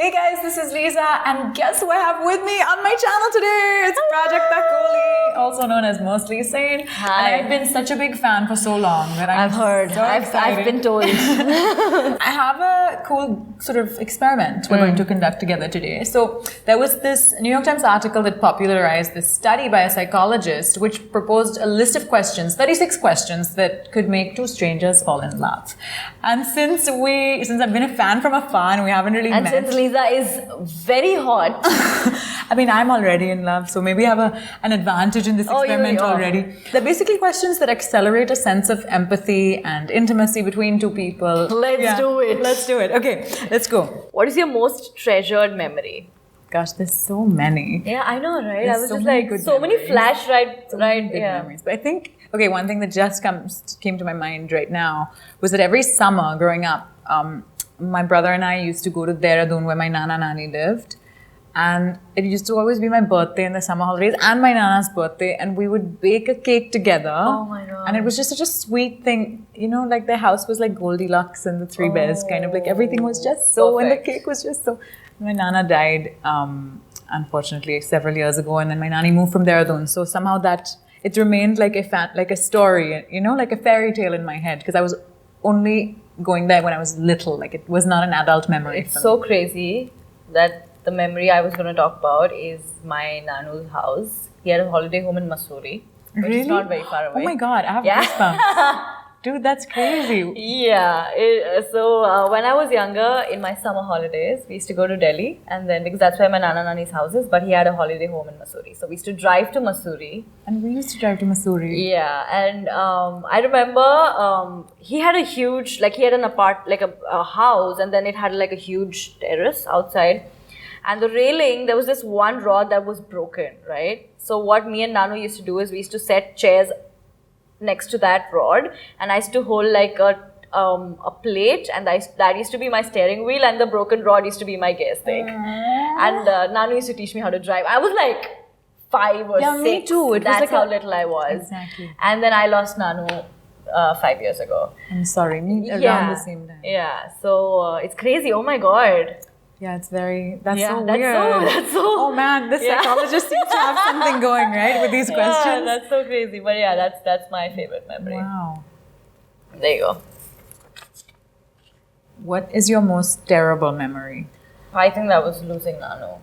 Hey guys, this is Leeza, and guess who I have with me on my channel today? It's Prajakta and I, also known as MostlySane. Hi. And I've been such a big fan for so long that I've heard. So I've been told. I have a cool sort of experiment we're going to conduct together today. So there was this New York Times article that popularized this study by a psychologist which proposed a list of questions, 36 questions that could make two strangers fall in love. And since I've been a fan from afar and we haven't really met. Since Leeza is very hot. I mean, I'm already in love, so maybe I have an advantage in this experiment already. They're basically questions that accelerate a sense of empathy and intimacy between two people. Let's do it. Let's do it. Okay, let's go. What is your most treasured memory? Gosh, there's so many. Yeah, I know, right? There's I was so just many like, so many flash, right? Good memories. But I think, okay, one thing that just came to my mind right now was that every summer growing up, my brother and I used to go to Dehradun where my Nana Nani lived. And it used to always be my birthday in the summer holidays and my Nana's birthday. And we would bake a cake together. Oh my God. And it was just such a sweet thing. You know, like their house was like Goldilocks and the Three Bears, kind of like everything was just so, perfect. and the cake was just so. My Nana died, unfortunately, several years ago. And then my Nani moved from Dehradun. So somehow it remained like a story, you know, like a fairy tale in my head. Because I was only going there when I was little. Like it was not an adult memory. It's so crazy that the memory I was going to talk about is my Nanu's house. He had a holiday home in Mussoorie, which Really? is not very far away. Oh my God, I have goosebumps. Dude, that's crazy. Yeah. So when I was younger, in my summer holidays, we used to go to Delhi, and then because that's where my Nana Nani's house is, but he had a holiday home in Mussoorie. So we used to drive to Mussoorie. And we used to drive to Mussoorie. Yeah, and I remember he had a huge, like he had a house, and then it had like a huge terrace outside. And the railing, there was this one rod that was broken, right? So what me and Nanu used to do is we used to set chairs next to that rod, and I used to hold like a plate, and that used to be my steering wheel, and the broken rod used to be my gear stick. And Nanu used to teach me how to drive. I was like 5 or 6. Me too. That's like how little I was. Exactly. And then I lost Nanu 5 years ago. I'm sorry, around the same time. Yeah, so it's crazy. Oh my God. Yeah, it's so weird. That's so. Oh man, the psychologist seems to have something going, right, with these questions. Yeah, that's so crazy. But yeah, that's my favorite memory. Wow. There you go. What is your most terrible memory? I think that was losing Nanu.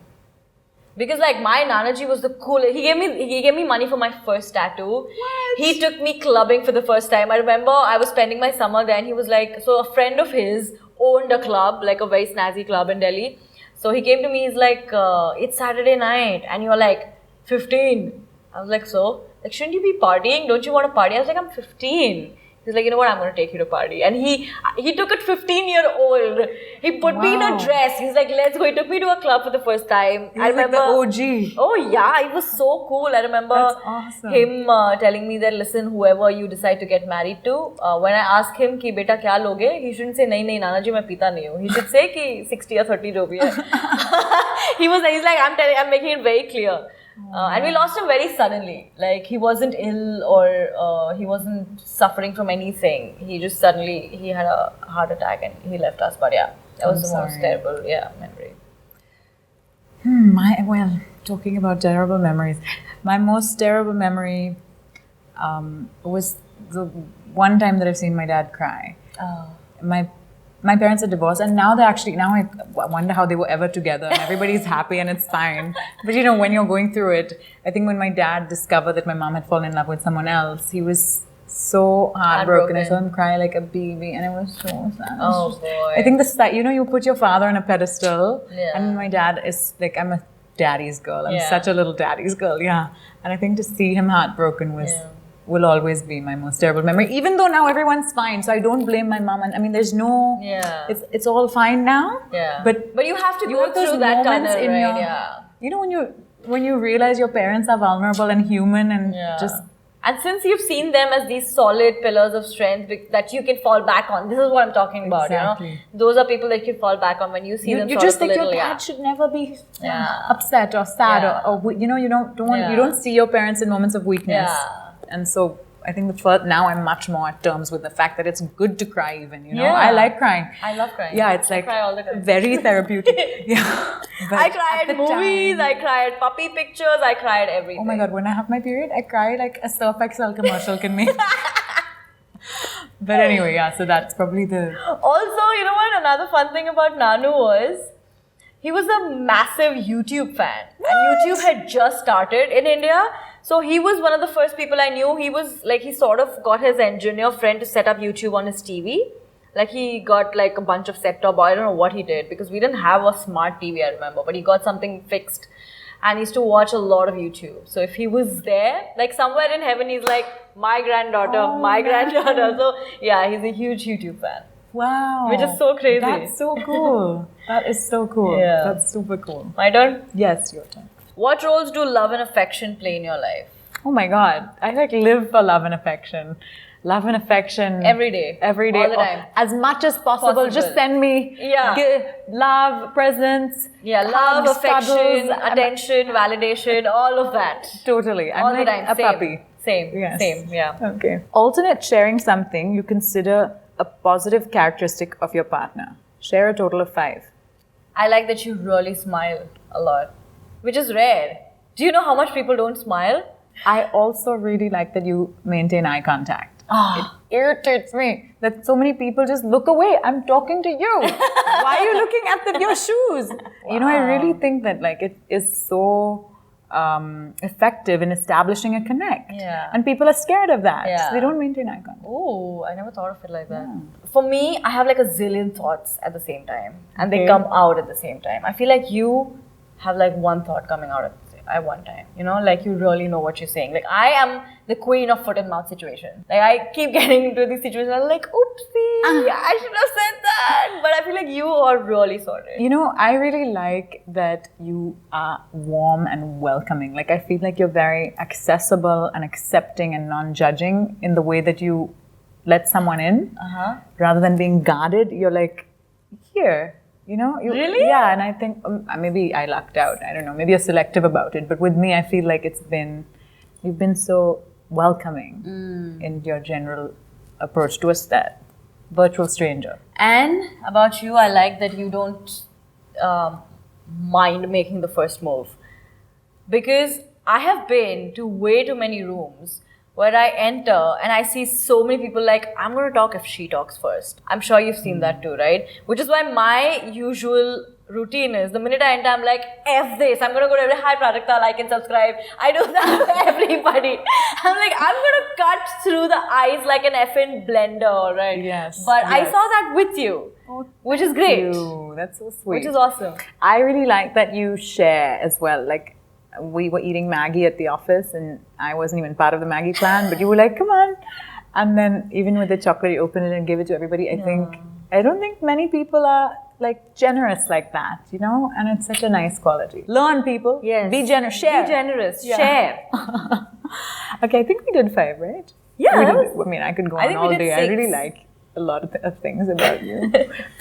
Because like my Nanaji was the coolest. He gave me money for my first tattoo. What? He took me clubbing for the first time. I remember I was spending my summer there, and he was like, so a friend of his owned a club, like a very snazzy club in Delhi. So he came to me, he's like, it's Saturday night and you're like 15. I was like, so? Like, shouldn't you be partying? Don't you want to party? I was like, I'm 15. He's like, you know what, I'm going to take you to party. And he took a 15-year-old. He put me in a dress. He's like, let's go. He took me to a club for the first time. I remember like the OG. Oh yeah, it was so cool. I remember him telling me that, listen, whoever you decide to get married to, when I ask him ki beta kya loge, he shouldn't say nahi Nana ji, main pita nahi hu. He should say ki 60 or 30 jo bhi hai. He's like, I'm making it very clear. And we lost him very suddenly. Like he wasn't ill or he wasn't suffering from anything. He just suddenly he had a heart attack and he left us. But yeah, that was the most terrible memory. Talking about terrible memories, my most terrible memory was the one time that I've seen my dad cry. Oh. My parents are divorced, and now I wonder how they were ever together, and everybody's happy and it's fine. But you know, when you're going through it, I think when my dad discovered that my mom had fallen in love with someone else, he was so heartbroken. I saw him cry like a baby, and it was so sad. Oh boy! I think you put your father on a pedestal, and my dad is like, I'm a daddy's girl. I'm such a little daddy's girl, yeah. And I think to see him heartbroken will always be my most terrible memory, even though now everyone's fine, so I don't blame my mom. And I mean, there's no, it's all fine now. Yeah. But you have to go through that tunnel, right? You know, when you realize your parents are vulnerable and human and just. And since you've seen them as these solid pillars of strength that you can fall back on, this is what I'm talking about. Exactly. You know, those are people that you fall back on when you see them. You just think your dad should never be upset or sad or you know, you don't see your parents in moments of weakness. Yeah. And so I think now I'm much more at terms with the fact that it's good to cry even, Yeah. I like crying. I love crying. Yeah, it's I like cry all the time. very therapeutic. Yeah. But I cry at the movies, time- I cry at puppy pictures, I cry at everything. Oh my God, when I have my period, I cry like a Surf Excel commercial can make. But anyway, yeah, so that's probably the... Also, you know what? Another fun thing about Nanu was he was a massive YouTube fan. And YouTube had just started in India. So he was one of the first people I knew. He was like, he sort of got his engineer friend to set up YouTube on his TV. Like he got like a bunch of set-top, I don't know what he did because we didn't have a smart TV, I remember. But he got something fixed and he used to watch a lot of YouTube. So if he was there, like somewhere in heaven, he's like, my granddaughter, my granddaughter. So yeah, he's a huge YouTube fan. Wow. Which is so crazy. That's so cool. That is so cool. Yeah. That's super cool. My turn? Yes, your turn. What roles do love and affection play in your life? Oh my God. I like live for love and affection. Love and affection. Every day. Every day. All the time. As much as possible. Just send me love, presents. Yeah, love, hugs, affection, cuddles. attention, validation, all of that. Totally. I'm All like the time. a Same. puppy. Same. Yes. Same. Yeah. Okay. Alternate sharing something you consider a positive characteristic of your partner. Share a total of 5. I like that you really smile a lot, which is rare. Do you know how much people don't smile? I also really like that you maintain eye contact. It irritates me that so many people just look away. I'm talking to you. Why are you looking at your shoes? Wow. I really think that like it is so effective in establishing a connect. Yeah. And people are scared of that. Yeah. So they don't maintain eye contact. Oh, I never thought of it like that. Yeah. For me, I have like a zillion thoughts at the same time. And they come out at the same time. I feel like you have like one thought coming out at one time. Like you really know what you're saying. Like I am the queen of foot and mouth situation. Like I keep getting into these situations. I'm like, oopsie, I should have said that. But I feel like you are really sorted. I really like that you are warm and welcoming. Like I feel like you're very accessible and accepting and non-judging in the way that you let someone in. Rather than being guarded, you're like, here. Really? Yeah, and I think maybe I lucked out. I don't know. Maybe you're selective about it. But with me, I feel like you've been so welcoming in your general approach to a virtual stranger. And about you, I like that you don't mind making the first move. Because I have been to way too many rooms where I enter and I see so many people like, I'm going to talk if she talks first. I'm sure you've seen that too, right? Which is why my usual routine is, the minute I enter, I'm like, F this. I'm going to go to every, hi Prajakta, like and subscribe. I do that to everybody. I'm like, I'm going to cut through the ice like an effing blender, right? Yes. But I saw that with you, which is great. You. That's so sweet. Which is awesome. I really like that you share as well. Like, we were eating Maggie at the office and I wasn't even part of the Maggie plan, but you were like, come on. And then even with the chocolate, you open it and give it to everybody. I don't think many people are like generous like that, and it's such a nice quality. Learn, people. Yes. Be generous. Share. Be generous. Yeah. Share. Okay, I think we did 5, right? Yeah. I could go on all day. 6. I really like a lot of things about you.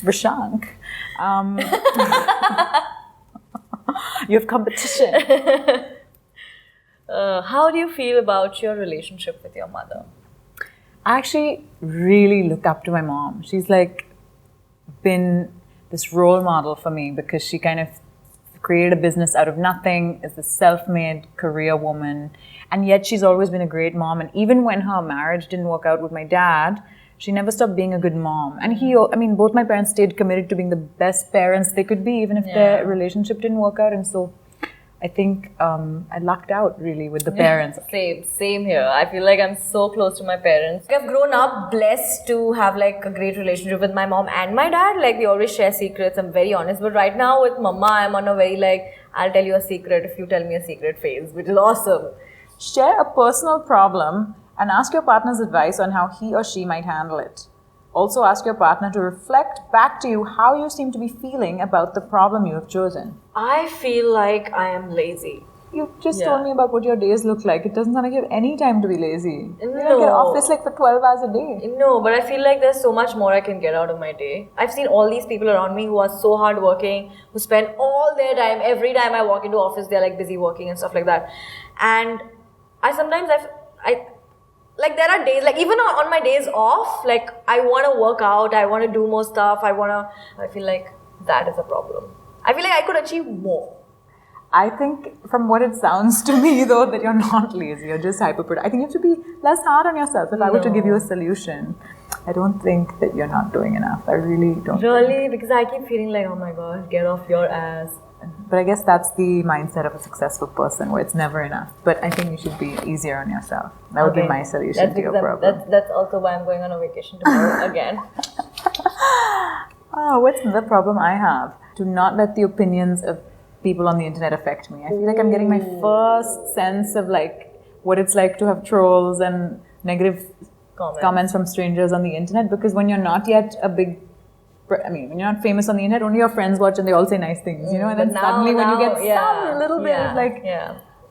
Vishank. You have competition. How do you feel about your relationship with your mother? I actually really look up to my mom. She's like been this role model for me because she kind of created a business out of nothing, is a self-made career woman, and yet she's always been a great mom. And even when her marriage didn't work out with my dad, she never stopped being a good mom. And both my parents stayed committed to being the best parents they could be, even if their relationship didn't work out. And so I think I lucked out really with the parents. Same here. I feel like I'm so close to my parents. I've grown up blessed to have like a great relationship with my mom and my dad. Like we always share secrets. I'm very honest. But right now with mama, I'm on a very like, I'll tell you a secret if you tell me a secret phase, which is awesome. Share a personal problem and ask your partner's advice on how he or she might handle it. Also ask your partner to reflect back to you how you seem to be feeling about the problem you have chosen. I feel like I am lazy. You just told me about what your days look like. It doesn't sound like you have any time to be lazy. No. You get office like for 12 hours a day. No, but I feel like there's so much more I can get out of my day. I've seen all these people around me who are so hardworking, who spend all their time, every time I walk into office, they're like busy working and stuff like that. And like there are days, like even on my days off, like I want to work out, I want to do more stuff, I feel like that is a problem. I feel like I could achieve more. I think from what it sounds to me though, that you're not lazy, you're just hyperproductive. I think you have to be less hard on yourself. If I were to give you a solution, I don't think that you're not doing enough. I really don't. Really? Because I keep feeling like, oh my god, get off your ass. But I guess that's the mindset of a successful person, where it's never enough. But I think you should be easier on yourself. That would be my solution to your problem. That's also why I'm going on a vacation tomorrow again. Oh, what's the problem I have? To not let the opinions of people on the internet affect me. I feel like I'm getting my first sense of like what it's like to have trolls and negative comments from strangers on the internet, because when you're not yet when you're not famous on the internet, only your friends watch and they all say nice things, you know, and then suddenly when you get some little bit of like,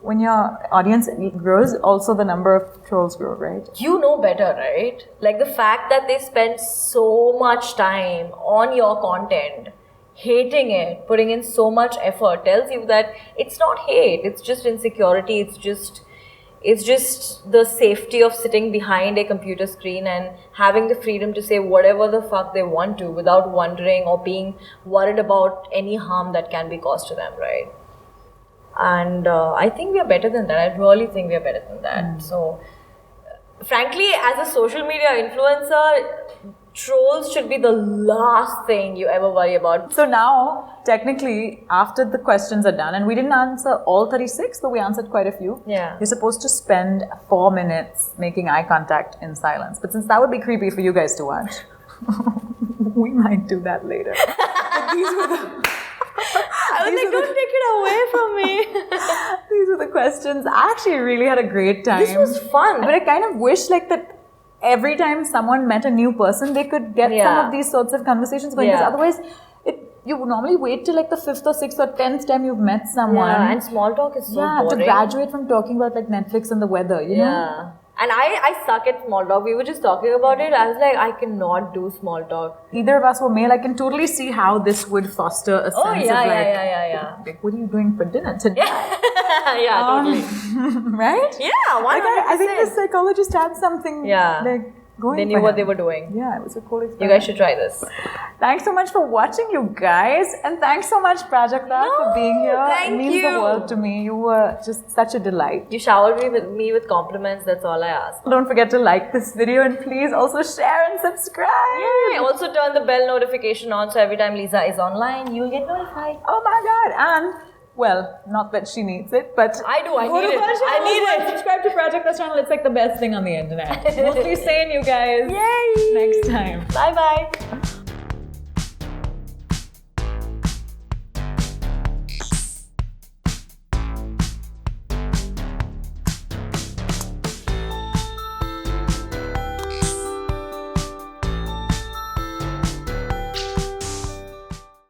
when your audience grows, also the number of trolls grow, right? You know better, right? Like the fact that they spend so much time on your content, hating it, putting in so much effort, tells you that it's not hate, it's just insecurity, it's just the safety of sitting behind a computer screen and having the freedom to say whatever the fuck they want to without wondering or being worried about any harm that can be caused to them, right? And I think we are better than that. I really think we are better than that. So, frankly, as a social media influencer, trolls should be the last thing you ever worry about. So now, technically, after the questions are done, and we didn't answer all 36, but we answered quite a few. Yeah. You're supposed to spend 4 minutes making eye contact in silence. But since that would be creepy for you guys to watch, we might do that later. But these were the... I was like, don't take it away from me. These were the questions. I actually really had a great time. This was fun. But I kind of wish like that every time someone met a new person, they could get some of these sorts of conversations going. Because otherwise, you would normally wait till like the 5th or 6th or 10th time you've met someone. Yeah, and small talk is so boring. To graduate from talking about like Netflix and the weather, you know? And I suck at small talk. We were just talking about it. I was like, I cannot do small talk. Either of us were male. I can totally see how this would foster a sense of like, like, what are you doing for dinner today? Totally. Right? Yeah, 100%. Like I think the psychologist had something like going. They knew what they were doing. Yeah, it was a cool experience. You guys should try this. Thanks so much for watching, you guys, and thanks so much, Prajakta, for being here. Thank it means the world to me. You were just such a delight. You showered me with compliments. That's all I ask. Don't forget to like this video and please also share and subscribe. Yay! Also turn the bell notification on so every time Leeza is online, you'll get notified. Oh my god! And well, not that she needs it, but I do. I need it. I need it. Subscribe to Prajakta's channel. It's like the best thing on the internet. MostlySane, you guys. Yay! Next time. Bye bye.